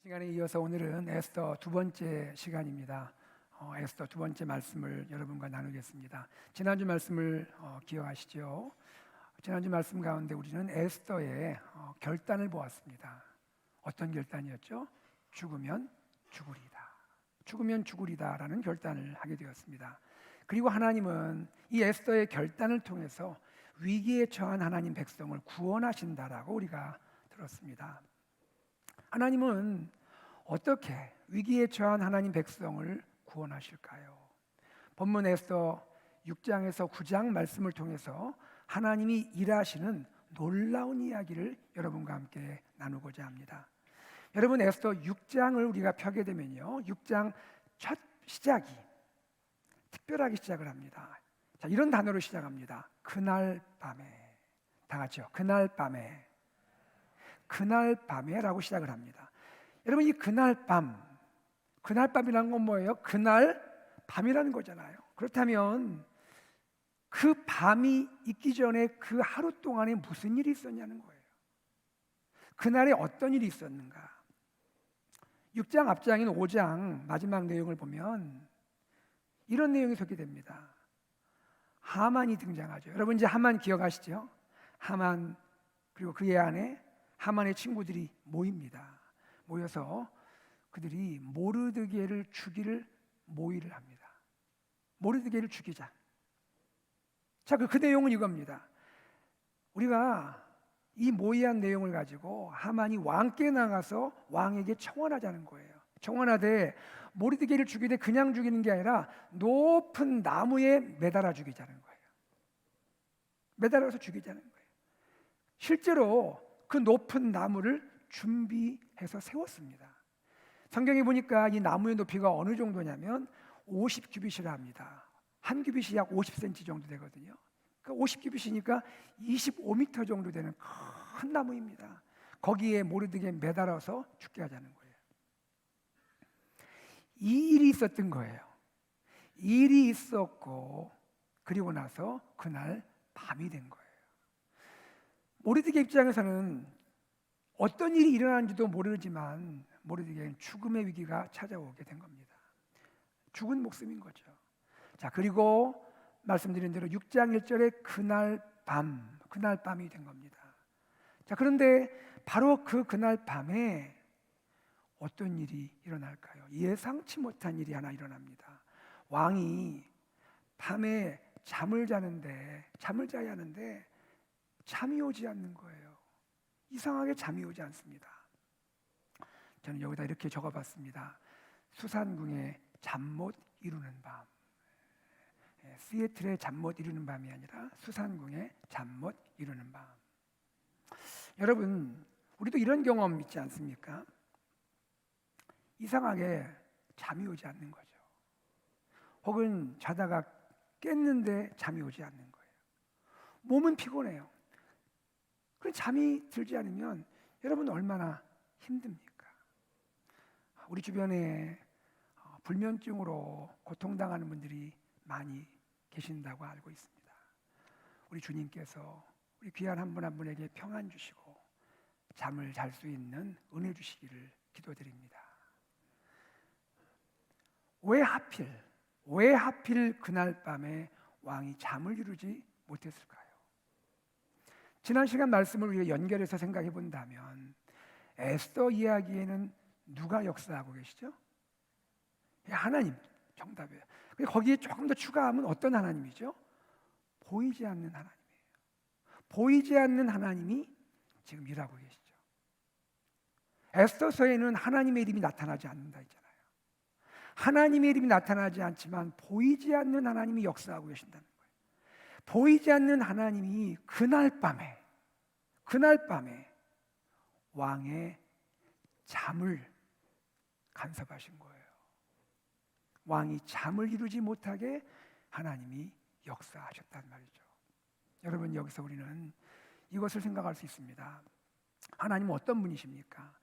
시간에 이어서 오늘은 에스더 두 번째 시간입니다. 에스더 두 번째 말씀을 여러분과 나누겠습니다. 지난주 말씀을 기억하시죠? 지난주 말씀 가운데 우리는 에스더의 결단을 보았습니다. 어떤 결단이었죠? 죽으면 죽으리다. 죽으면 죽으리다라는 결단을 하게 되었습니다. 그리고 하나님은 이 에스더의 결단을 통해서 위기에 처한 하나님 백성을 구원하신다라고 우리가 들었습니다. 하나님은 어떻게 위기에 처한 하나님 백성을 구원하실까요? 본문 에스더 6장에서 9장 말씀을 통해서 하나님이 일하시는 놀라운 이야기를 여러분과 함께 나누고자 합니다. 여러분, 에스더 6장을 우리가 펴게 되면요, 6장 첫 시작이 특별하게 시작을 합니다. 자, 이런 단어로 시작합니다. 그날 밤에. 다 같이요. 그날 밤에. 그날 밤에라고 시작을 합니다. 여러분, 이 그날 밤이라는 건 뭐예요? 그날 밤이라는 거잖아요. 그렇다면 그 밤이 있기 전에 그 하루 동안에 무슨 일이 있었냐는 거예요. 그날에 어떤 일이 있었는가? 6장 앞장인 5장 마지막 내용을 보면 이런 내용이 소개됩니다. 하만이 등장하죠. 여러분, 이제 하만 기억하시죠? 하만, 그리고 그의 아내 하만의 친구들이 모여서 그들이 모르드게를 죽이를 모의를 합니다. 모르드게를 죽이자. 자, 그 내용은 이겁니다. 우리가 이 모의한 내용을 가지고 하만이 왕께 나가서 왕에게 청원하자는 거예요. 청원하되 모르드게를 죽이되 그냥 죽이는 게 아니라 높은 나무에 매달아 죽이자는 거예요. 매달아서 죽이자는 거예요. 실제로 그 높은 나무를 준비해서 세웠습니다. 성경에 보니까 이 나무의 높이가 어느 정도냐면 50규빗이라 합니다. 한 규빗이 약 50cm 정도 되거든요. 그러니까 50규빗이니까 25m 정도 되는 큰 나무입니다. 거기에 모르드게 매달아서 죽게 하자는 거예요. 이 일이 있었던 거예요. 이 일이 있었고 그리고 나서 그날 밤이 된 거예요. 모르드게 입장에서는 어떤 일이 일어나는지도 모르지만 모르드게는 죽음의 위기가 찾아오게 된 겁니다. 죽은 목숨인 거죠. 자, 그리고 말씀드린 대로 6장 1절에 그날 밤이 된 겁니다. 자, 그런데 바로 그날 밤에 어떤 일이 일어날까요? 예상치 못한 일이 하나 일어납니다. 왕이 밤에 잠을 자야 하는데 잠이 오지 않는 거예요. 이상하게 잠이 오지 않습니다. 저는 여기다 이렇게 적어봤습니다. 수산궁의 잠 못 이루는 밤. 시애틀의 잠 못 이루는 밤이 아니라 수산궁의 잠 못 이루는 밤. 여러분, 우리도 이런 경험 있지 않습니까? 이상하게 잠이 오지 않는 거죠. 혹은 자다가 깼는데 잠이 오지 않는 거예요. 몸은 피곤해요. 그 잠이 들지 않으면 여러분 얼마나 힘듭니까? 우리 주변에 불면증으로 고통당하는 분들이 많이 계신다고 알고 있습니다. 우리 주님께서 우리 귀한 한 분 한 분에게 평안 주시고 잠을 잘 수 있는 은혜 주시기를 기도드립니다. 왜 하필 그날 밤에 왕이 잠을 이루지 못했을까요? 지난 시간 말씀을 우리가 연결해서 생각해 본다면 에스더 이야기에는 누가 역사하고 계시죠? 하나님, 정답이에요. 거기에 조금 더 추가하면 어떤 하나님이죠? 보이지 않는 하나님이에요. 보이지 않는 하나님이 지금 일하고 계시죠. 에스더서에는 하나님의 이름이 나타나지 않는다 했잖아요. 하나님의 이름이 나타나지 않지만 보이지 않는 하나님이 역사하고 계신다는 거예요. 보이지 않는 하나님이 그날 밤에 왕의 잠을 간섭하신 거예요. 왕이 잠을 이루지 못하게 하나님이 역사하셨단 말이죠. 여러분, 여기서 우리는 이것을 생각할 수 있습니다. 하나님은 어떤 분이십니까?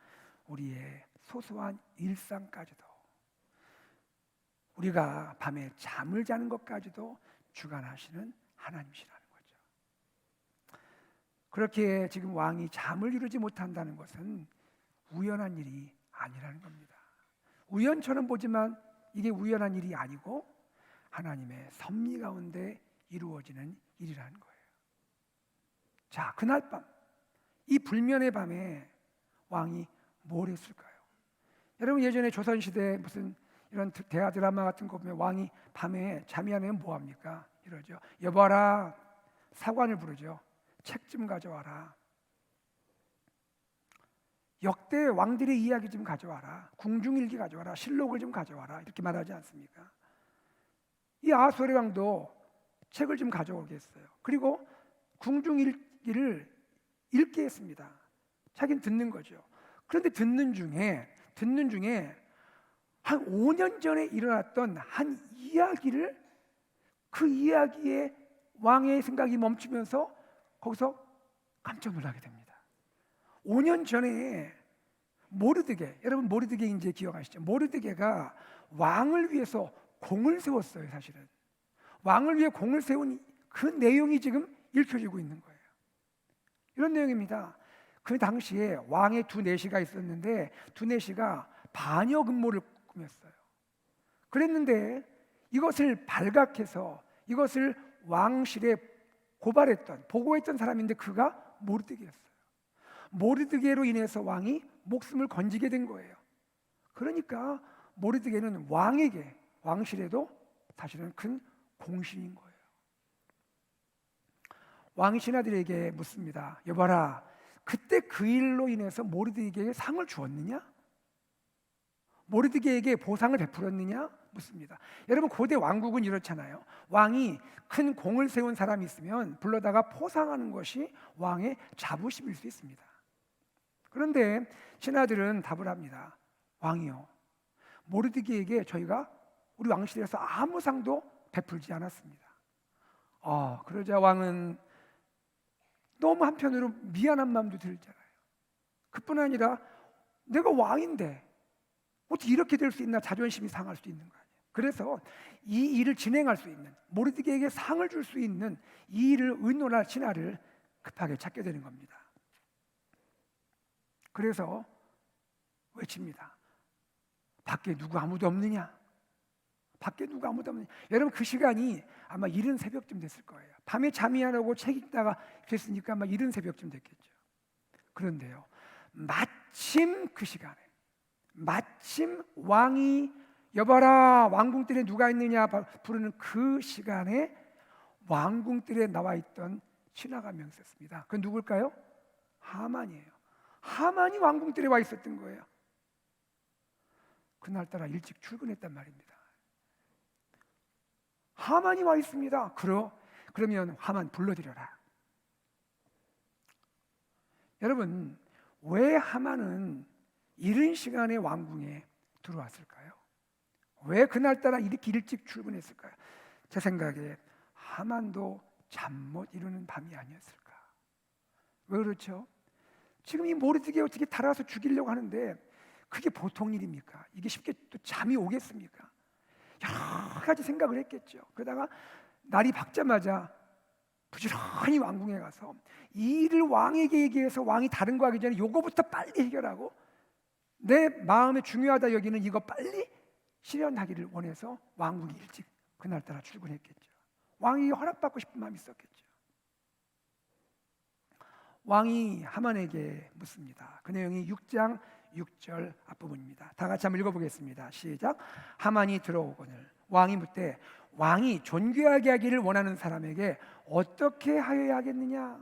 우리의 소소한 일상까지도, 우리가 밤에 잠을 자는 것까지도 주관하시는 하나님이시라는 거죠. 그렇게 지금 왕이 잠을 이루지 못한다는 것은 우연한 일이 아니라는 겁니다. 우연처럼 보지만 이게 우연한 일이 아니고 하나님의 섭리 가운데 이루어지는 일이라는 거예요. 자, 그날 밤, 이 불면의 밤에 왕이 뭘 했을까요? 여러분, 예전에 조선시대 무슨 이런 대하 드라마 같은 거 보면 왕이 밤에 잠이 안 오면 뭐 합니까? 이러죠. 여봐라, 사관을 부르죠. 책 좀 가져와라. 역대 왕들의 이야기 좀 가져와라. 궁중일기 가져와라. 실록을 좀 가져와라. 이렇게 말하지 않습니까? 이 아하수에르 왕도 책을 좀 가져오겠어요. 그리고 궁중일기를 읽게 했습니다. 자기는 듣는 거죠. 그런데 듣는 중에 한 5년 전에 일어났던 한 이야기를, 그 이야기에 왕의 생각이 멈추면서 거기서 깜짝 놀라게 됩니다. 5년 전에 모르드게, 여러분 모르드게 이제 기억하시죠? 모르드게가 왕을 위해서 공을 세웠어요. 사실은 왕을 위해 공을 세운 그 내용이 지금 읽혀지고 있는 거예요. 이런 내용입니다. 그 당시에 왕의 두 내시가 있었는데 두 내시가 반역 음모를 꾸몄어요. 그랬는데 이것을 발각해서 이것을 왕실에 고발했던, 보고했던 사람인데 그가 모르드게였어요. 모르드게로 인해서 왕이 목숨을 건지게 된 거예요. 그러니까 모르드게는 왕에게, 왕실에도 사실은 큰 공신인 거예요. 왕이 신하들에게 묻습니다. 여봐라, 그때 그 일로 인해서 모르드게에게 상을 주었느냐? 모르드게에게 보상을 베풀었느냐? 묻습니다. 여러분, 고대 왕국은 이렇잖아요. 왕이 큰 공을 세운 사람이 있으면 불러다가 포상하는 것이 왕의 자부심일 수 있습니다. 그런데 신하들은 답을 합니다. 왕이요, 모르드게에게 저희가 우리 왕실에서 아무 상도 베풀지 않았습니다. 그러자 왕은 너무 한편으로 미안한 마음도 들잖아요. 그뿐 아니라 내가 왕인데 어떻게 이렇게 될 수 있나, 자존심이 상할 수 있는 거 아니에요. 그래서 이 일을 진행할 수 있는, 모르드게에게 상을 줄 수 있는 이 일을 의논할 신하를 급하게 찾게 되는 겁니다. 그래서 외칩니다. 밖에 누구 아무도 없느냐? 밖에 누구 아무도 없느냐? 여러분, 그 시간이 아마 이른 새벽쯤 됐을 거예요. 밤에 잠이 안 오고 책 읽다가 그랬으니까 아마 이른 새벽쯤 됐겠죠. 그런데요, 마침 그 시간에, 마침 왕이 여봐라, 왕궁뜰에 누가 있느냐 부르는 그 시간에 왕궁뜰에 나와 있던 신하가 명 있었습니다. 그건 누굴까요? 하만이에요. 하만이 왕궁뜰에 와 있었던 거예요. 그날따라 일찍 출근했단 말입니다. 하만이 와 있습니다. 그러면 하만 불러들여라. 여러분, 왜 하만은 이른 시간에 왕궁에 들어왔을까요? 왜 그날따라 이렇게 일찍 출근했을까요? 제 생각에 하만도 잠 못 이루는 밤이 아니었을까. 왜 그렇죠? 지금 이 모르드게 어떻게 달아서 죽이려고 하는데 그게 보통 일입니까? 이게 쉽게 또 잠이 오겠습니까? 여러 가지 생각을 했겠죠. 그러다가 날이 밝자마자 부지런히 왕궁에 가서 이 일을 왕에게 얘기해서 왕이 다른 거 하기 전에 요거부터 빨리 해결하고 내 마음에 중요하다 여기는 이거 빨리 실현하기를 원해서 왕궁이 일찍 그날따라 출근했겠죠. 왕이 허락받고 싶은 마음이 있었겠죠. 왕이 하만에게 묻습니다. 그 내용이 6장 6절 앞부분입니다. 다 같이 한번 읽어보겠습니다. 시작. 하만이 들어오거늘 왕이 묻되 왕이 존귀하게 하기를 원하는 사람에게 어떻게 하여야 하겠느냐?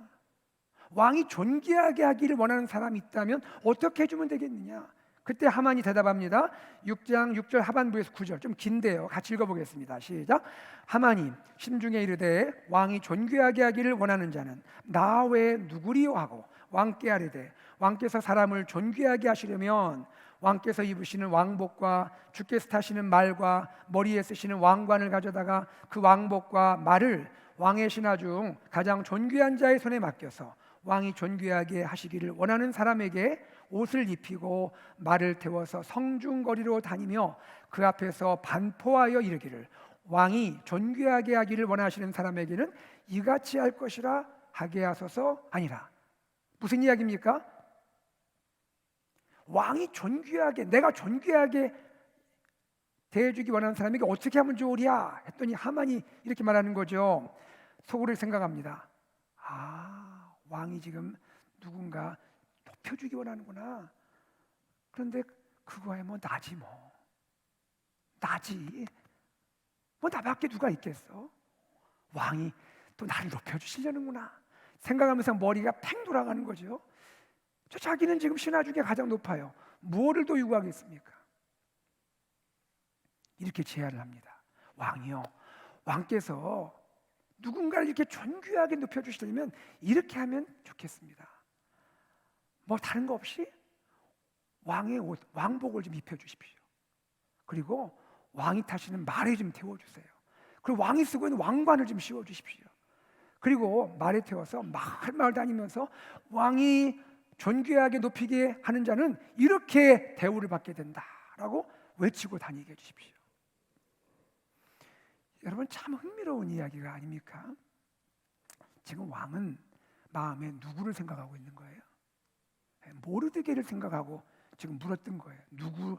왕이 존귀하게 하기를 원하는 사람이 있다면 어떻게 해주면 되겠느냐? 그때 하만이 대답합니다. 6장 6절 하반부에서 9절, 좀 긴데요. 같이 읽어보겠습니다. 시작. 하만이 심중에 이르되 왕이 존귀하게 하기를 원하는 자는 나 외에 누구리요 하고 왕께 아뢰되 왕께서 사람을 존귀하게 하시려면 왕께서 입으시는 왕복과 주께서 타시는 말과 머리에 쓰시는 왕관을 가져다가 그 왕복과 말을 왕의 신하 중 가장 존귀한 자의 손에 맡겨서 왕이 존귀하게 하시기를 원하는 사람에게 옷을 입히고 말을 태워서 성중거리로 다니며 그 앞에서 반포하여 이르기를 왕이 존귀하게 하기를 원하시는 사람에게는 이같이 할 것이라 하게 하소서 아니라. 무슨 이야기입니까? 왕이 존귀하게, 내가 존귀하게 대해주기 원하는 사람에게 어떻게 하면 좋으랴 했더니 하만이 이렇게 말하는 거죠. 속으로 생각합니다. 아, 왕이 지금 누군가 높여주기 원하는구나. 그런데 그거야 뭐 나지 뭐. 나지. 뭐 나밖에 누가 있겠어? 왕이 또 나를 높여주시려는구나 생각하면서 머리가 팽 돌아가는 거죠. 저 자기는 지금 신하 중에 가장 높아요. 무엇을 더 요구하겠습니까? 이렇게 제안을 합니다. 왕이요, 왕께서 누군가를 이렇게 존귀하게 높여주시려면 이렇게 하면 좋겠습니다. 뭐 다른 거 없이 왕의 옷, 왕복을 좀 입혀주십시오. 그리고 왕이 타시는 말에 좀 태워주세요. 그리고 왕이 쓰고 있는 왕관을 좀 씌워주십시오. 그리고 말에 태워서 마을 다니면서 왕이 존귀하게 높이게 하는 자는 이렇게 대우를 받게 된다라고 외치고 다니게 해주십시오. 여러분, 참 흥미로운 이야기가 아닙니까? 지금 왕은 마음에 누구를 생각하고 있는 거예요? 모르드게를 생각하고 지금 물었던 거예요. 누구,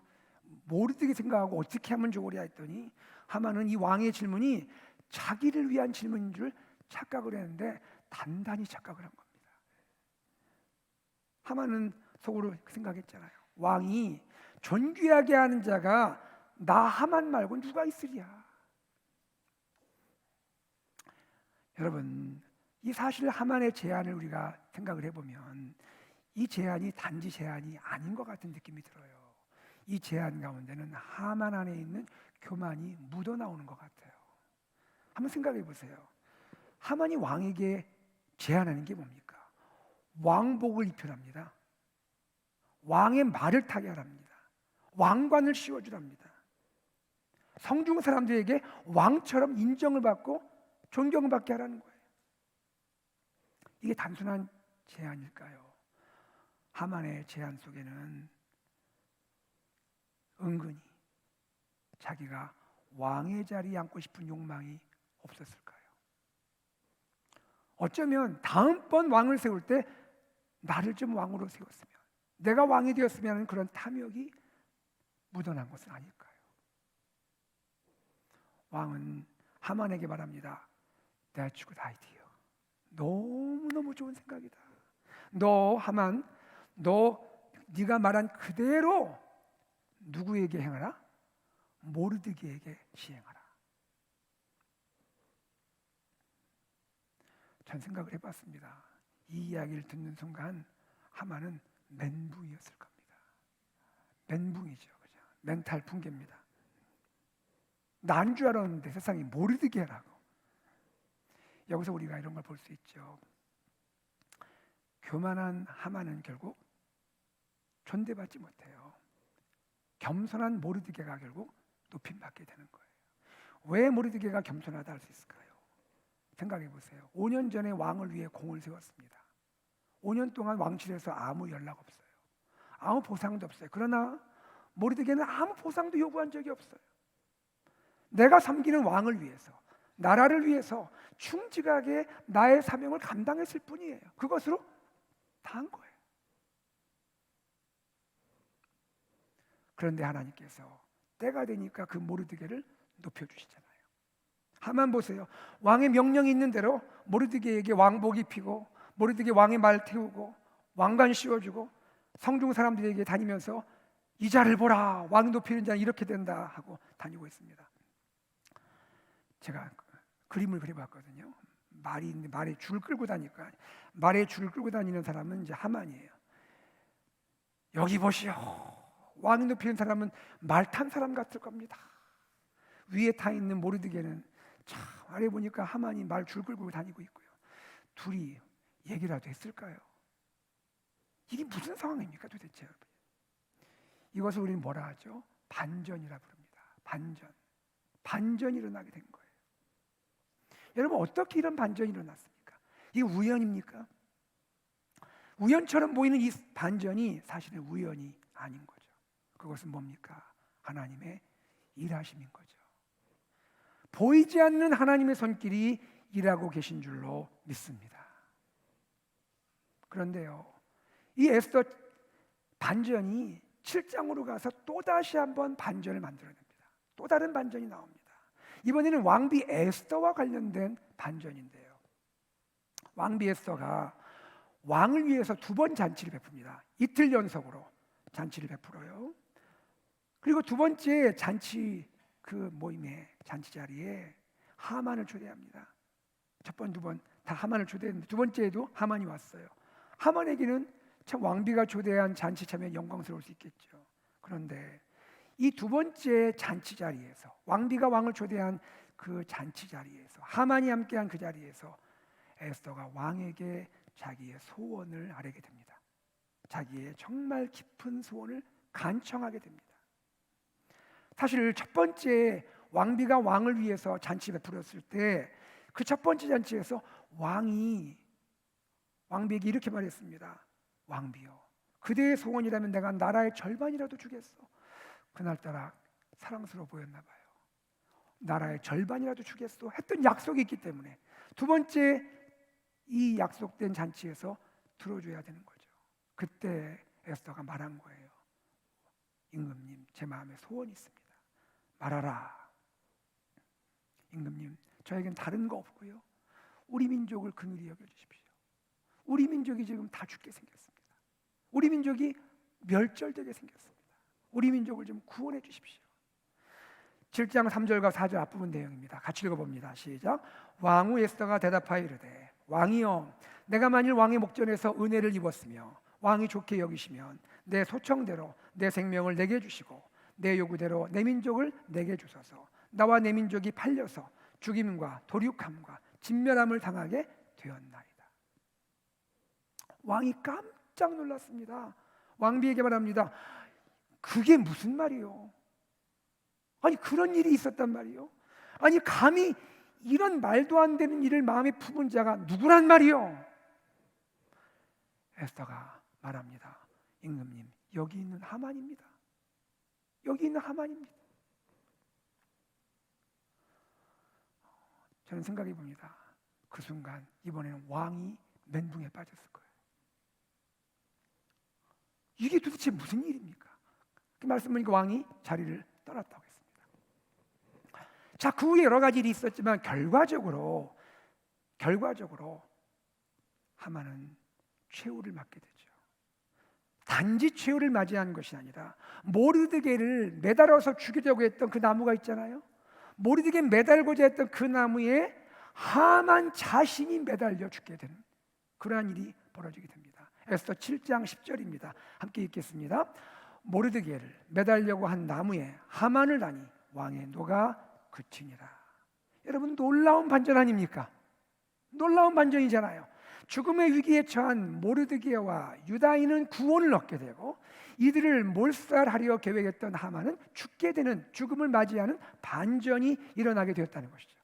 모르드게 생각하고 어떻게 하면 좋으랴 했더니 하만은 이 왕의 질문이 자기를 위한 질문인 줄 착각을 했는데 단단히 착각을 한 겁니다. 하만은 속으로 생각했잖아요. 왕이 존귀하게 하는 자가 나 하만 말고 누가 있으랴. 여러분, 이 사실 하만의 제안을 우리가 생각을 해보면 이 제안이 단지 제안이 아닌 것 같은 느낌이 들어요. 이 제안 가운데는 하만 안에 있는 교만이 묻어나오는 것 같아요. 한번 생각해 보세요. 하만이 왕에게 제안하는 게 뭡니까? 왕복을 입혀랍니다. 왕의 말을 타게 하랍니다. 왕관을 씌워주랍니다. 성중 사람들에게 왕처럼 인정을 받고 존경을 받게 하라는 거예요. 이게 단순한 제안일까요? 하만의 제안 속에는 은근히 자기가 왕의 자리에 앉고 싶은 욕망이 없었을까요? 어쩌면 다음번 왕을 세울 때 나를 좀 왕으로 세웠으면, 내가 왕이 되었으면 하는 그런 탐욕이 묻어난 것은 아닐까요? 왕은 하만에게 말합니다. That's good idea. 너무너무 좋은 생각이다. 너 하만, 네가 말한 그대로 누구에게 행하라? 모르드게에게 시행하라. 전 생각을 해봤습니다. 이 이야기를 듣는 순간 하만은 멘붕이었을 겁니다. 멘붕이죠, 그죠? 멘탈 붕괴입니다. 난 줄 알았는데 세상이 모르드게라고. 여기서 우리가 이런 걸 볼 수 있죠. 교만한 하만은 결국 존대받지 못해요. 겸손한 모르드게가 결국 높임받게 되는 거예요. 왜 모르드게가 겸손하다 할 수 있을까요? 생각해 보세요. 5년 전에 왕을 위해 공을 세웠습니다. 5년 동안 왕실에서 아무 연락 없어요. 아무 보상도 없어요. 그러나 모르드게는 아무 보상도 요구한 적이 없어요. 내가 섬기는 왕을 위해서, 나라를 위해서 충직하게 나의 사명을 감당했을 뿐이에요. 그것으로 다 한 거예요. 그런데 하나님께서 때가 되니까 그 모르드게를 높여주시잖아요. 하만 보세요. 왕의 명령이 있는 대로 모르드게에게 왕복 입히고, 모르드게 왕의 말 태우고, 왕관 씌워주고, 성중 사람들에게 다니면서 이 자를 보라, 왕 높이는 자는 이렇게 된다 하고 다니고 있습니다. 제가 그림을 그려봤거든요. 말이 있는데 말에 줄 끌고 다니까, 말에 줄 끌고 다니는 사람은 이제 하만이에요. 여기 보시오, 왕 높이는 사람은 말 탄 사람 같을 겁니다. 위에 타 있는 모르드게는 참 아래 보니까 하만이 말 줄 끌고 다니고 있고요. 둘이 얘기라도 했을까요? 이게 무슨 상황입니까 도대체? 이것을 우리는 뭐라 하죠? 반전이라 부릅니다. 반전이 일어나게 된 거예요. 여러분, 어떻게 이런 반전이 일어났습니까? 이게 우연입니까? 우연처럼 보이는 이 반전이 사실은 우연이 아닌 거죠. 그것은 뭡니까? 하나님의 일하심인 거죠. 보이지 않는 하나님의 손길이 일하고 계신 줄로 믿습니다. 그런데요, 이 에스더 반전이 7장으로 가서 또다시 한번 반전을 만들어냅니다. 또 다른 반전이 나옵니다. 이번에는 왕비 에스더와 관련된 반전인데요. 왕비 에스더가 왕을 위해서 2번 잔치를 베풉니다. 이틀 연속으로 잔치를 베풀어요. 그리고 두 번째 잔치 그 모임의 잔치 자리에 하만을 초대합니다. 첫 번, 두 번 다 하만을 초대했는데 두 번째에도 하만이 왔어요. 하만에게는 참 왕비가 초대한 잔치 참여 영광스러울 수 있겠죠. 그런데 이 두 번째 잔치 자리에서 왕비가 왕을 초대한 그 잔치 자리에서 하만이 함께한 그 자리에서 에스더가 왕에게 자기의 소원을 아뢰게 됩니다. 자기의 정말 깊은 소원을 간청하게 됩니다. 사실 첫 번째 왕비가 왕을 위해서 잔치 베풀었을 때 그 첫 번째 잔치에서 왕비에게 이렇게 말했습니다. 왕비여, 그대의 소원이라면 내가 나라의 절반이라도 주겠어. 그날따라 사랑스러워 보였나 봐요. 나라의 절반이라도 주겠어 했던 약속이 있기 때문에 두 번째 이 약속된 잔치에서 들어줘야 되는 거죠. 그때 에스더가 말한 거예요. 임금님, 제 마음에 소원이 있습니다. 말하라. 임금님, 저에겐 다른 거 없고요. 우리 민족을 긍휼히 여겨주십시오. 우리 민족이 지금 다 죽게 생겼습니다. 우리 민족이 멸절되게 생겼습니다. 우리 민족을 좀 구원해 주십시오. 7장 3절과 4절 앞부분 내용입니다. 같이 읽어봅니다. 시작. 왕후 에스더가 대답하여 이르되 왕이여, 내가 만일 왕의 목전에서 은혜를 입었으며 왕이 좋게 여기시면 내 소청대로 내 생명을 내게 주시고 내 요구대로 내 민족을 내게 주소서. 나와 내 민족이 팔려서 죽임과 도륙함과 진멸함을 당하게 되었나이다. 왕이 깜짝 놀랐습니다. 왕비에게 말합니다. 그게 무슨 말이요? 아니 그런 일이 있었단 말이요? 아니 감히 이런 말도 안 되는 일을 마음에 품은 자가 누구란 말이요? 에스더가 말합니다. 임금님, 여기 있는 하만입니다. 여기 있는 하만입니다. 저는 생각해 봅니다. 그 순간 이번에는 왕이 멘붕에 빠졌을 거예요. 이게 도대체 무슨 일입니까? 그 말씀을 왕이 자리를 떠났다고 했습니다. 자, 그 후에 여러 가지 일이 있었지만 결과적으로 하만은 최후를 맞게 되죠. 단지 최후를 맞이한 것이 아니라 모르드게를 매달아서 죽이려고 했던 그 나무가 있잖아요. 모르드게 매달고자 했던 그 나무에 하만 자신이 매달려 죽게 되는 그러한 일이 벌어지게 됩니다. 에스더 7장 10절입니다. 함께 읽겠습니다. 모르드게를 매달려고 한 나무에 하만을 다니 왕의 노가 그치니라. 여러분, 놀라운 반전 아닙니까? 놀라운 반전이잖아요. 죽음의 위기에 처한 모르드게와 유다인은 구원을 얻게 되고 이들을 몰살하려 계획했던 하만은 죽게 되는, 죽음을 맞이하는 반전이 일어나게 되었다는 것이죠.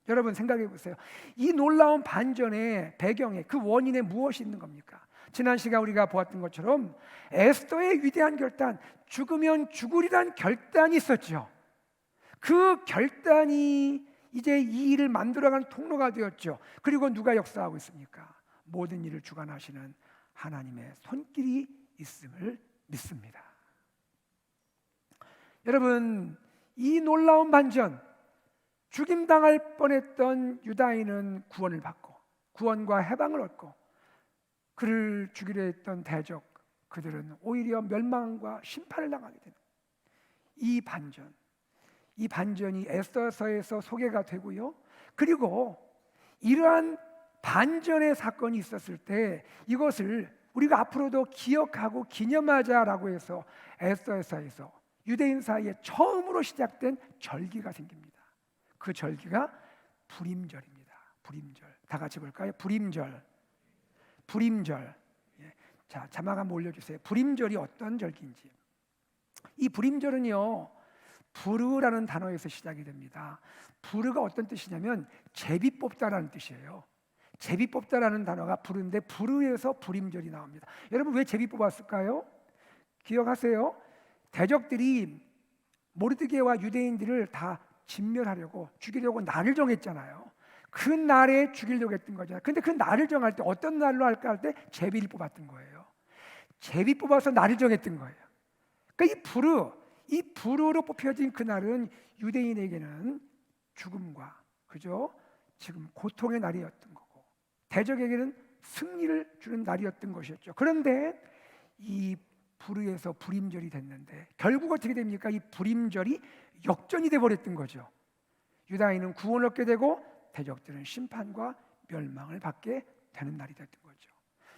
여러분 생각해 보세요. 이 놀라운 반전의 배경에, 그 원인에 무엇이 있는 겁니까? 지난 시간 우리가 보았던 것처럼 에스더의 위대한 결단, 죽으면 죽으리란 결단이 있었죠. 그 결단이 이제 이 일을 만들어가는 통로가 되었죠. 그리고 누가 역사하고 있습니까? 모든 일을 주관하시는 하나님의 손길이 있음을 믿습니다. 여러분, 이 놀라운 반전, 죽임당할 뻔했던 유다인은 구원을 받고 구원과 해방을 얻고 그를 죽이려 했던 대적, 그들은 오히려 멸망과 심판을 당하게 되는 이 반전이 에스더서에서 소개가 되고요. 그리고 이러한 반전의 사건이 있었을 때 이것을 우리가 앞으로도 기억하고 기념하자라고 해서 에스더서에서 유대인 사이에 처음으로 시작된 절기가 생깁니다. 그 절기가 불임절입니다. 불임절. 다 같이 볼까요? 불임절. 예. 자, 자막 한번 올려주세요. 불임절이 어떤 절기인지. 이 불임절은요, 부르라는 단어에서 시작이 됩니다. 부르가 어떤 뜻이냐면 제비 뽑다라는 뜻이에요. 제비 뽑다라는 단어가 부르인데 부르에서 불임절이 나옵니다. 여러분, 왜 제비 뽑았을까요? 기억하세요? 대적들이 모르드게와 유대인들을 다 진멸하려고, 죽이려고 날을 정했잖아요. 그 날에 죽이려고 했던 거잖아요. 근데 그 날을 정할 때 어떤 날로 할까 할 때 제비를 뽑았던 거예요. 제비 뽑아서 날을 정했던 거예요. 그러니까 이 부르로 뽑혀진 그날은 유대인에게는 죽음과 그죠? 지금 고통의 날이었던 거고, 대적에게는 승리를 주는 날이었던 것이었죠. 그런데 이 부르에서 불임절이 됐는데 결국 어떻게 됩니까? 이 불임절이 역전이 돼 버렸던 거죠. 유다인은 구원을 얻게 되고 대적들은 심판과 멸망을 받게 되는 날이 됐던 거죠.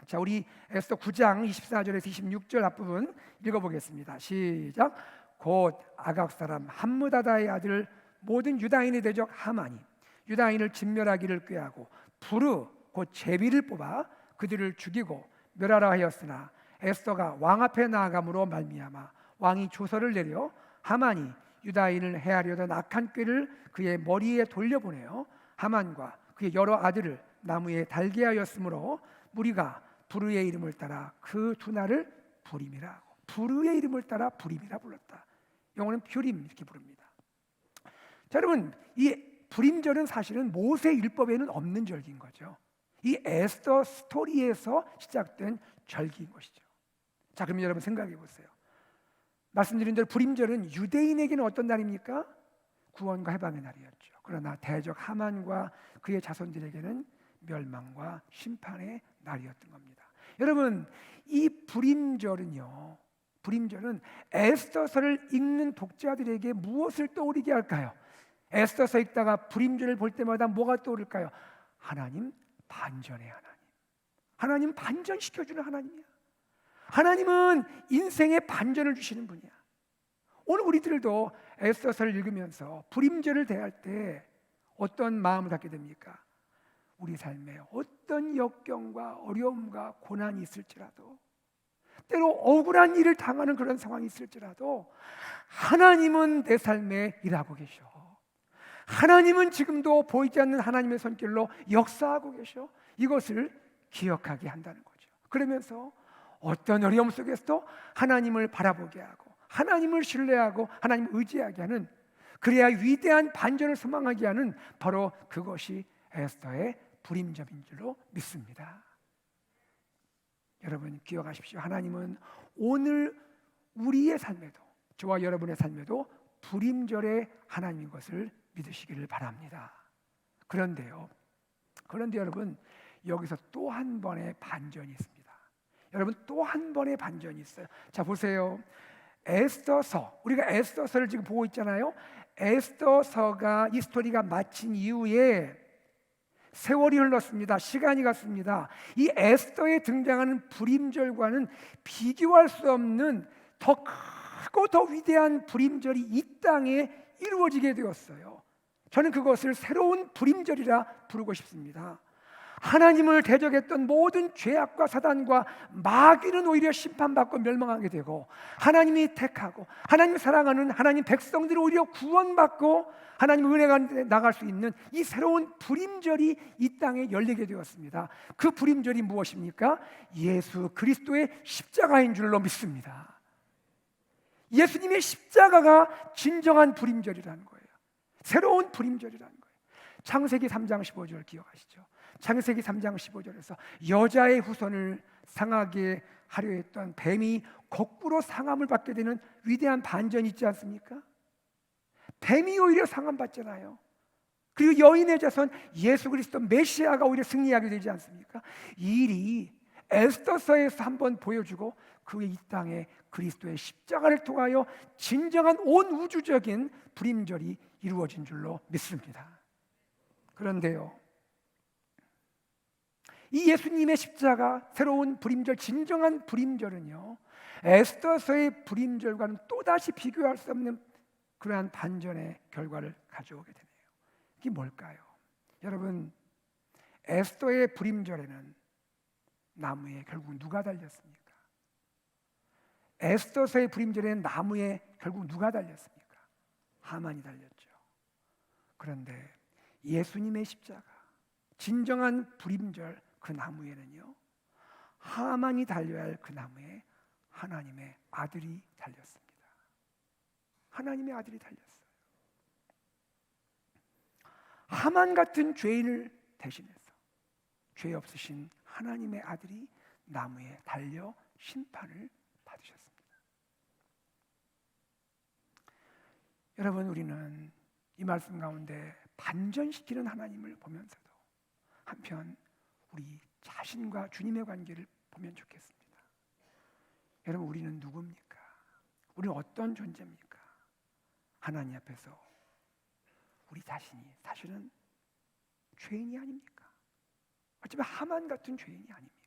자, 우리 에스더 9장 24절에서 26절 앞부분 읽어보겠습니다. 시작. 곧 아각 사람 함므다다의 아들 모든 유다인의 대적 하만이 유다인을 진멸하기를 꾀하고 부르 곧 제비를 뽑아 그들을 죽이고 멸하라 하였으나 에스더가 왕 앞에 나아감으로 말미암아 왕이 조서를 내려 하만이 유다인을 해하려던 악한 꾀를 그의 머리에 돌려보내어 하만과 그의 여러 아들을 나무에 달게 하였으므로 무리가 부르의 이름을 따라 그 두 날을 부림이라 하고, 부르의 이름을 따라 부림이라 불렀다. 영어는 퓨림 이렇게 부릅니다. 자, 여러분, 이 불임절은 사실은 모세 율법에는 없는 절기인 거죠. 이 에스더 스토리에서 시작된 절기인 것이죠. 자, 그럼 여러분 생각해 보세요. 말씀드린 대로 불임절은 유대인에게는 어떤 날입니까? 구원과 해방의 날이었죠. 그러나 대적 하만과 그의 자손들에게는 멸망과 심판의 날이었던 겁니다. 여러분, 이 불임절은 에스더서를 읽는 독자들에게 무엇을 떠오르게 할까요? 에스더서 읽다가 불임절을 볼 때마다 뭐가 떠오를까요? 하나님 반전의 하나님. 하나님 반전시켜주는 하나님이야. 하나님은 인생의 반전을 주시는 분이야. 오늘 우리들도 에스더서를 읽으면서 불임절을 대할 때 어떤 마음을 갖게 됩니까? 우리 삶에 어떤 역경과 어려움과 고난이 있을지라도, 때로 억울한 일을 당하는 그런 상황이 있을지라도 하나님은 내 삶에 일하고 계셔. 하나님은 지금도 보이지 않는 하나님의 손길로 역사하고 계셔. 이것을 기억하게 한다는 거죠. 그러면서 어떤 어려움 속에서도 하나님을 바라보게 하고 하나님을 신뢰하고 하나님을 의지하게 하는, 그래야 위대한 반전을 소망하게 하는 바로 그것이 에스더의 불임절인 줄로 믿습니다. 여러분 기억하십시오. 하나님은 오늘 우리의 삶에도, 저와 여러분의 삶에도 불임절의 하나님인 것을 믿으시기를 바랍니다. 그런데 여러분, 여기서 또 한 번의 반전이 있습니다. 여러분, 또 한 번의 반전이 있어요. 자, 보세요. 에스더서, 우리가 에스더서를 지금 보고 있잖아요. 에스더서가 이 스토리가 마친 이후에 세월이 흘렀습니다. 시간이 갔습니다. 이 에스더에 등장하는 불임절과는 비교할 수 없는 더 크고 더 위대한 불임절이 이 땅에 이루어지게 되었어요. 저는 그것을 새로운 불임절이라 부르고 싶습니다. 하나님을 대적했던 모든 죄악과 사단과 마귀는 오히려 심판받고 멸망하게 되고, 하나님이 택하고 하나님 사랑하는 하나님 백성들은 오히려 구원받고 하나님 은혜가 나갈 수 있는 이 새로운 불임절이 이 땅에 열리게 되었습니다. 그 불임절이 무엇입니까? 예수 그리스도의 십자가인 줄로 믿습니다. 예수님의 십자가가 진정한 불임절이라는 거예요. 새로운 불임절이라는 거예요. 창세기 3장 15절 기억하시죠? 창세기 3장 15절에서 여자의 후손을 상하게 하려 했던 뱀이 거꾸로 상함을 받게 되는 위대한 반전이 있지 않습니까? 뱀이 오히려 상함받잖아요. 그리고 여인의 자손 예수 그리스도 메시아가 오히려 승리하게 되지 않습니까? 이 일이 에스더서에서 한번 보여주고 그 이 땅에 그리스도의 십자가를 통하여 진정한 온 우주적인 불임절이 이루어진 줄로 믿습니다. 그런데요, 이 예수님의 십자가, 새로운 불임절, 진정한 불임절은요, 에스더서의 불임절과는 또다시 비교할 수 없는 그러한 반전의 결과를 가져오게 되네요. 이게 뭘까요? 여러분, 에스더의 불임절에는 나무에 결국 누가 달렸습니까? 에스더서의 불임절에는 나무에 결국 누가 달렸습니까? 하만이 달렸죠. 그런데 예수님의 십자가, 진정한 불임절 그 나무에는요, 하만이 달려야 할 그 나무에 하나님의 아들이 달렸습니다. 하나님의 아들이 달렸어요. 하만 같은 죄인을 대신해서 죄 없으신 하나님의 아들이 나무에 달려 심판을 받으셨습니다. 여러분, 우리는 이 말씀 가운데 반전시키는 하나님을 보면서도 한편 우리 자신과 주님의 관계를 보면 좋겠습니다. 여러분, 우리는 누굽니까? 우리는 어떤 존재입니까? 하나님 앞에서 우리 자신이 사실은 죄인이 아닙니까? 어쩌면 하만 같은 죄인이 아닙니까?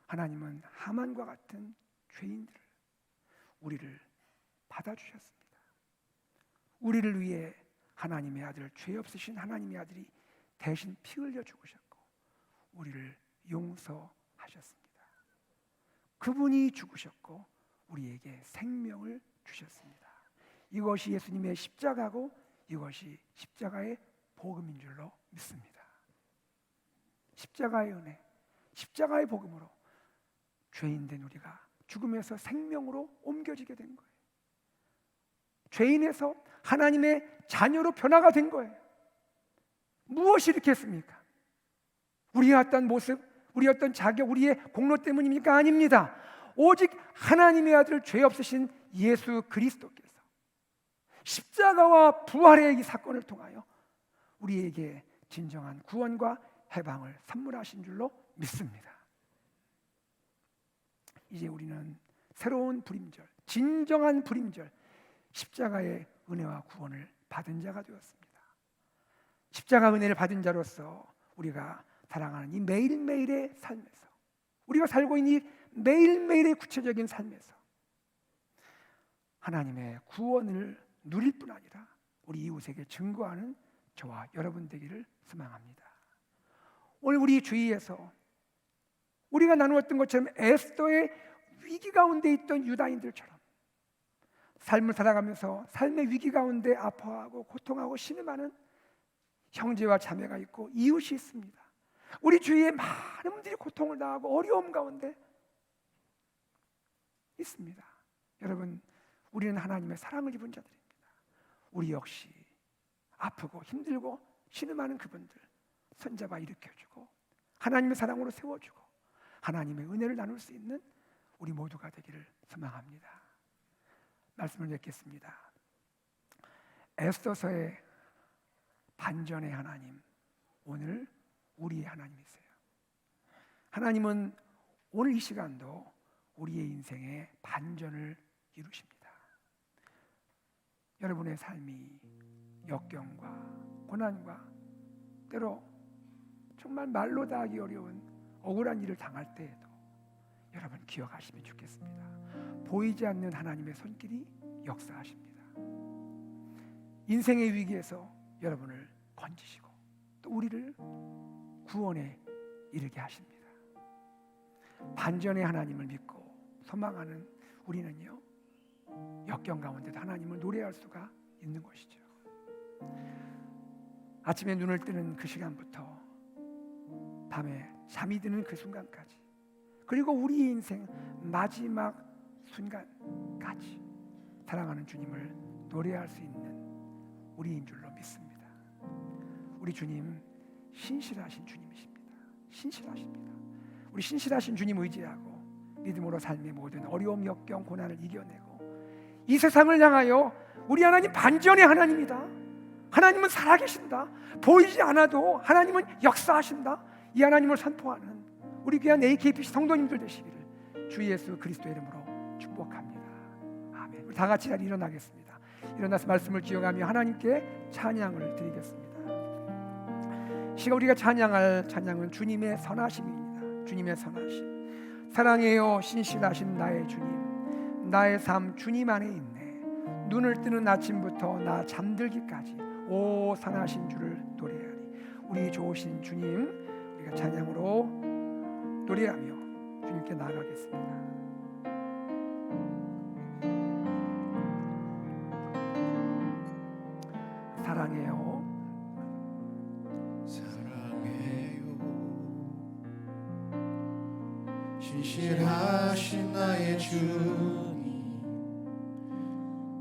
하나님은 하만과 같은 죄인들을, 우리를 받아주셨습니다. 우리를 위해 하나님의 아들, 죄 없으신 하나님의 아들이 대신 피 흘려 죽으셨고 우리를 용서하셨습니다. 그분이 죽으셨고 우리에게 생명을 주셨습니다. 이것이 예수님의 십자가고 이것이 십자가의 복음인 줄로 믿습니다. 십자가의 은혜, 십자가의 복음으로 죄인된 우리가 죽음에서 생명으로 옮겨지게 된 거예요. 죄인에서 하나님의 자녀로 변화가 된 거예요. 무엇이 이렇게 했습니까? 우리의 어떤 모습, 우리의 어떤 자격, 우리의 공로 때문입니까? 아닙니다. 오직 하나님의 아들, 죄 없으신 예수 그리스도께서 십자가와 부활의 이 사건을 통하여 우리에게 진정한 구원과 해방을 선물하신 줄로 믿습니다. 이제 우리는 새로운 불임절, 진정한 불임절, 십자가의 은혜와 구원을 받은 자가 되었습니다. 십자가 은혜를 받은 자로서 우리가 살아가는 이 매일매일의 삶에서, 우리가 살고 있는 이 매일매일의 구체적인 삶에서 하나님의 구원을 누릴 뿐 아니라 우리 이웃에게 증거하는 저와 여러분 되기를 소망합니다. 오늘 우리 주위에서 우리가 나누었던 것처럼 에스더의 위기 가운데 있던 유다인들처럼 삶을 살아가면서 삶의 위기 가운데 아파하고 고통하고 신음하는 형제와 자매가 있고 이웃이 있습니다. 우리 주위에 많은 분들이 고통을 당하고 어려움 가운데 있습니다. 여러분, 우리는 하나님의 사랑을 입은 자들입니다. 우리 역시 아프고 힘들고 신음하는 그분들 손잡아 일으켜주고 하나님의 사랑으로 세워주고 하나님의 은혜를 나눌 수 있는 우리 모두가 되기를 소망합니다. 말씀을 맺겠습니다. 에스더서의 반전의 하나님, 오늘 우리의 하나님이세요. 하나님은 오늘 이 시간도 우리의 인생에 반전을 이루십니다. 여러분의 삶이 역경과 고난과 때로 정말 말로 다 하기 어려운 억울한 일을 당할 때에도 여러분 기억하시면 좋겠습니다. 보이지 않는 하나님의 손길이 역사하십니다. 인생의 위기에서 여러분을 건지시고 또 우리를 구원에 이르게 하십니다. 반전의 하나님을 믿고 소망하는 우리는요, 역경 가운데도 하나님을 노래할 수가 있는 것이죠. 아침에 눈을 뜨는 그 시간부터 밤에 잠이 드는 그 순간까지, 그리고 우리의 인생 마지막 순간까지 사랑하는 주님을 노래할 수 있는 우리인 줄로 믿습니다. 우리 주님 신실하신 주님이십니다. 신실하십니다. 우리 신실하신 주님 의지하고 믿음으로 삶의 모든 어려움, 역경, 고난을 이겨내고 이 세상을 향하여 우리 하나님 반전의 하나님이다. 하나님은 살아계신다. 보이지 않아도 하나님은 역사하신다. 이 하나님을 선포하는 우리 귀한 AKPC 성도님들 되시기를 주 예수 그리스도의 이름으로 축복합니다. 아멘. 우리 다 같이 자리 일어나겠습니다. 일어나서 말씀을 기억하며 하나님께 찬양을 드리겠습니다. 시가 우리가 찬양할 찬양은 주님의 선하심입니다. 주님의 선하심. 사랑해요 신실하신 나의 주님, 나의 삶 주님 안에 있네. 눈을 뜨는 아침부터 나 잠들기까지 오 선하신 주를 노래하리. 우리 좋으신 주님, 우리가 찬양으로 노래하며 주님께 나아가겠습니다. 사랑해요. 신실하신 나의 주님,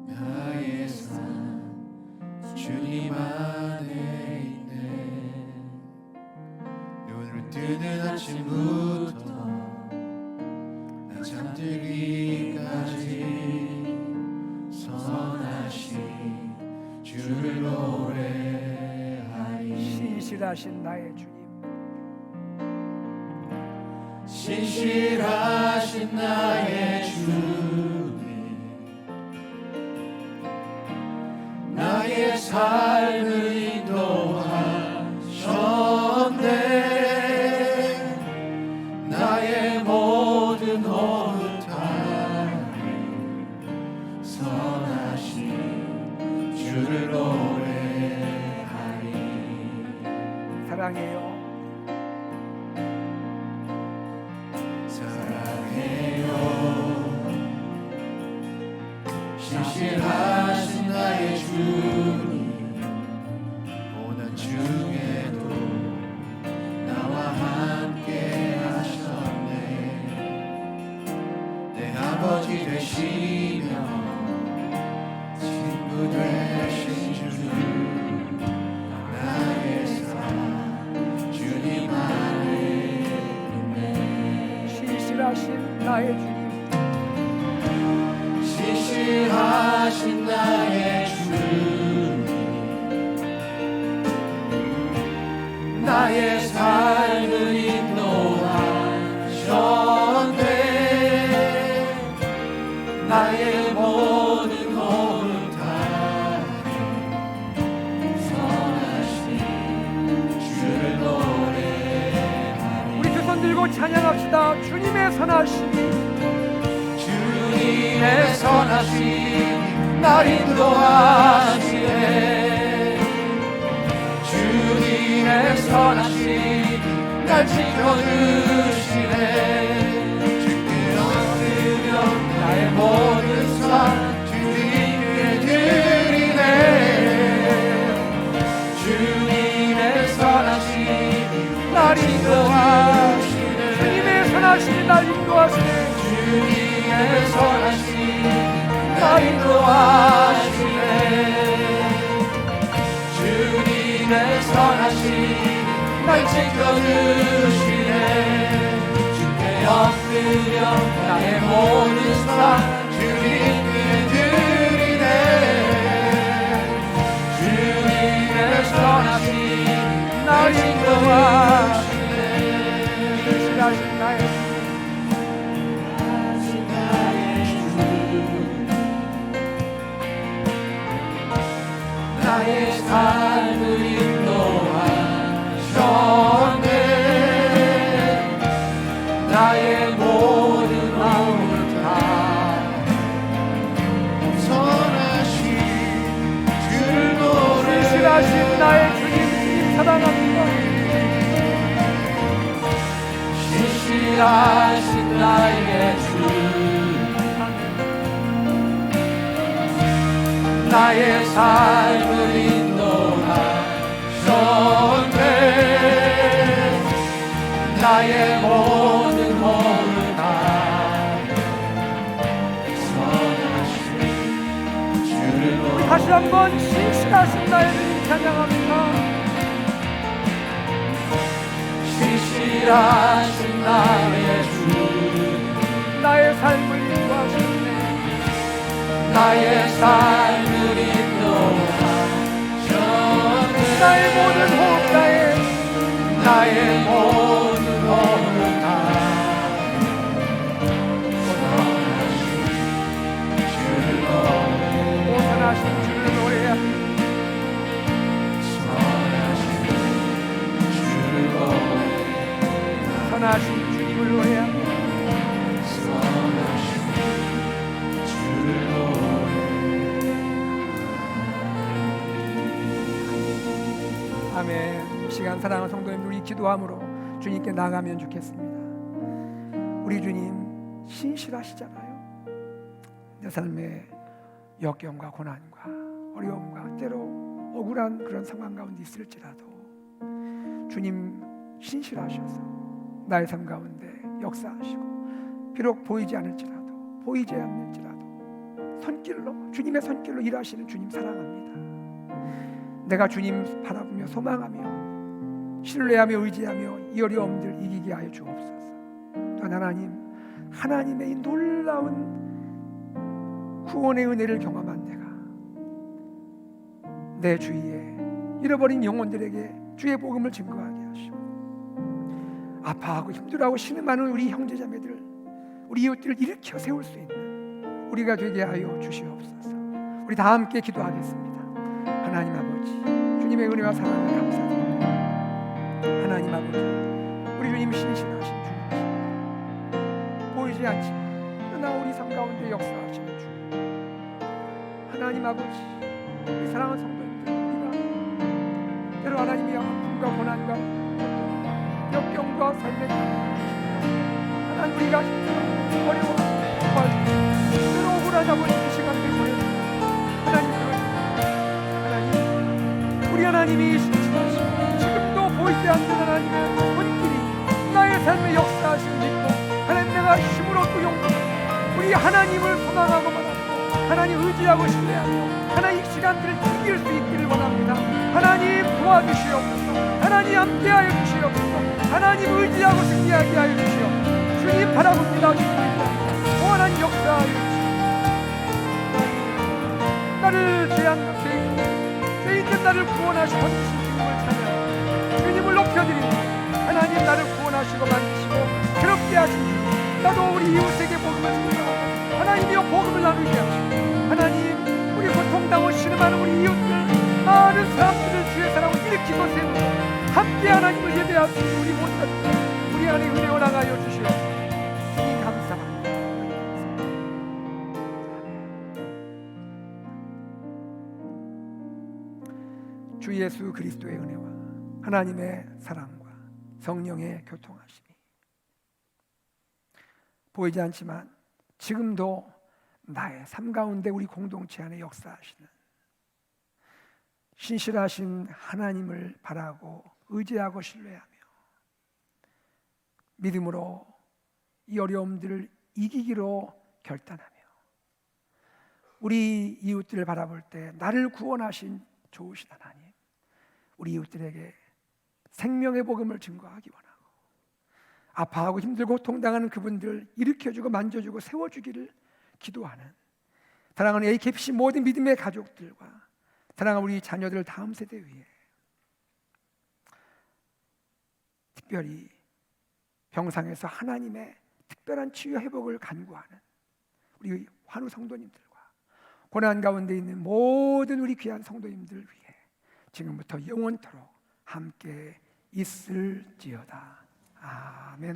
나의 삶 주님 안에 있네. 눈을 뜨는 아침부터 신실하신 나의 주님, 신실하신 나의 주님, 나의 삶을 인도하셨네. 나의 모든 허탄을 선하신 주를 노래하리. 사랑해요. 신실하신 나의 주님, 고난 중에도 나와 함께 하셨네. 내 아버지 되시며 친구 되신 주, 나의 삶 주님 안에 있네. 신실하신 나의 주님, 신실하신 나의 주님, 나의 삶을 인도하셨네. 나의 모든 허탄을 선하신 주를 노래하리. 우리 두 손 들고 찬양합시다. 주님의 선하심이, 주님의 선하심 날 인도하시네. 주님의 선하심 날 지켜주시네. 주께 엎드려 나의 모든 삶 주님께 드리네. 주님의 선하심 날 인도하시네. 주님의 선하심이 날 인도하시네. 주님의 선하심 날 인도하시네. 주님의 선하심 날 지켜주시네. 주께 엎드려 나의 모든 삶 주님께 드리네. 주님의 선하심 날 인도하시네. 신실하신 나의 주님, 나의 삶을 인도하셨네. 나의 모든 허탄 선하신 주를 노래. 신실하신 나의 주님, 사랑합니다. 신실하신 나의 주, 나의 삶을 인도하셨네. 나의 모든 허탄 선하신 주를 우리 다시 한번 신실하신 나의 주님 찬양합니다. 신실하신 나의 주, 나의 삶을 인도하시네. 나의 삶을 인도하셨네. 나의 모든 호흡, 나의 모든 허탄 선하신 주를 노래. 선하신 주를 노래합니다. 선하신 주를 노래. 선하신 주님을 노래합니다. 선하신 주를 노래. 아멘. 이 시간 사랑하는 성도님들, 우리 기도함으로 주님께 나가면 좋겠습니다. 우리 주님 신실하시잖아요. 내 삶의 역경과 고난과 어려움과 때로 억울한 그런 상황 가운데 있을지라도 주님 신실하셔서 나의 삶 가운데 역사하시고, 비록 보이지 않을지라도, 보이지 않을지라도 손길로, 주님의 손길로 일하시는 주님 사랑합니다. 내가 주님 바라보며 소망하며 신뢰하며 의지하며 이 어려움들 이기게 하여 주옵소서. 또한 하나님의 이 놀라운 구원의 은혜를 경험한 내가 내 주위에 잃어버린 영혼들에게 주의 복음을 증거하게 하시고 아파하고 힘들어하고 신음하는 우리 형제자매들, 우리 이웃들을 일으켜 세울 수 있는 우리가 되게 하여 주시옵소서. 우리 다 함께 기도하겠습니다. 하나님 아버지, 주님의 은혜와 사랑을 감사드립니다. 하나님 아버지, 우리 주님 신실하신 주님이십니다. 보이지 않지만 그러나 우리 삶 가운데 역사하시는 주님, 하나님 아버지, 우리 사랑하는 성도님들, 우리가 때로 하나님의 아픔과 고난과 역경과 삶의 하나님, 우리가 힘들어 어려워 때로 억울하다고 이 시간을 보내는 하나님, 하나님, 우리 하나님이 신실하시고 지금도 보이지 않는 하나님의 손길이 나의 삶에 역사하시는 믿고 하나님, 내가 힘을 얻고 용기를 우리 하나님을 소망하고 바라고 하나님 의지하고 신뢰하며 하나님 이 시간들을 이길 수 있기를 원합니다. 하나님 도와주시옵소서. 하나님 함께하여 주시옵소서. 하나님 의지하고 승리하게 하여 주시옵소서. 주님 바라봅니다. 주님 하나님 역사하여 주시옵소서. 나를 죄한 죄인된 나를 구원하시고 건지신 주님을 찬양, 주님을 높여드립니다. 하나님, 나를 구원하시고 만지시고 괴롭게 하신 주님, 나도 우리 이웃에게 복음을 전하고 하나님이여 복음을 나누게 하시고 하나님, 우리 고통당하고 신음하는 우리 이웃들, 많은 사람들을 주의 사랑을 일으키고 세우고 함께 하나님을 예배할 수 있는 우리 모두가 우리 안에 은혜を나가여 주시옵소서. 주님 감사합니다. 주 예수 그리스도의 은혜와 하나님의 사랑과 성령의 교통하심이 보이지 않지만 지금도 나의 삶 가운데 우리 공동체 안에 역사하시는 신실하신 하나님을 바라고 의지하고 신뢰하며 믿음으로 이 어려움들을 이기기로 결단하며 우리 이웃들을 바라볼 때 나를 구원하신 좋으신 하나님, 우리 이웃들에게 생명의 복음을 증거하기 원하고 아파하고 힘들고 고통당하는 그분들을 일으켜주고 만져주고 세워주기를 기도하는 사랑하는 AKPC 모든 믿음의 가족들과 사랑하는 우리 자녀들 다음 세대 위에 특별히 병상에서 하나님의 특별한 치유 회복을 간구하는 우리 환우 성도님들과 고난 가운데 있는 모든 우리 귀한 성도님들 위해 지금부터 영원토록 함께 있을지어다. 아멘.